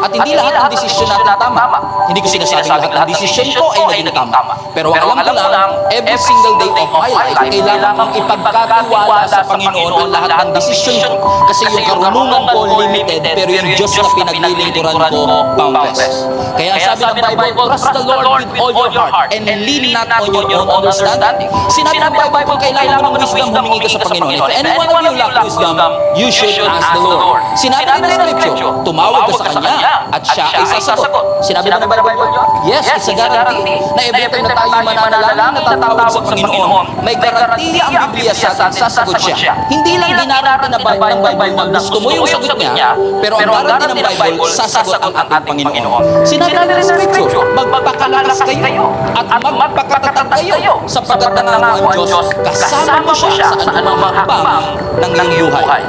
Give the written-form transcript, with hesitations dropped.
At hindi lahat ng desisyon natin tama. Hindi ko sinasabing lahat ng desisyon ko ay naging tama. Pero ang alam ko lang, every single day of my life, kailangan kong ipagkatiwala sa Panginoon ang lahat ng desisyon ko. Kasi yung karunungan ko limited, pero yung Diyos na pinaglilingkuran ko, boundless. Kaya sabi ng Bible, trust the Lord with all your heart and lean not on your own understanding. Sinabi ng Bible, kung kailangan mo ng wisdom, humingi ka sa Panginoon. If any one of you lack wisdom, you should ask the Lord. Sinabi rin ng Scripture, tumawag ka sa Kanya at siya ay sasagot. Sinabi na ng Bible, yes, it's a guarantee na every time na tayo mananalangin, natatawag sa Panginoon, may garantiya ang Biblia sa atin, sasagot siya. Hindi lang dinarante na ng Bible na gusto mo yung sagot niya, pero ang garanti ng Bible, sasagot ang ating Panginoon. Sinabi na ng Scripture, magpakalakas kayo at magpakatatag kayo sapagkat nangako ang Diyos, kasama mo siya sa anumang hakbang ng iyong buhay.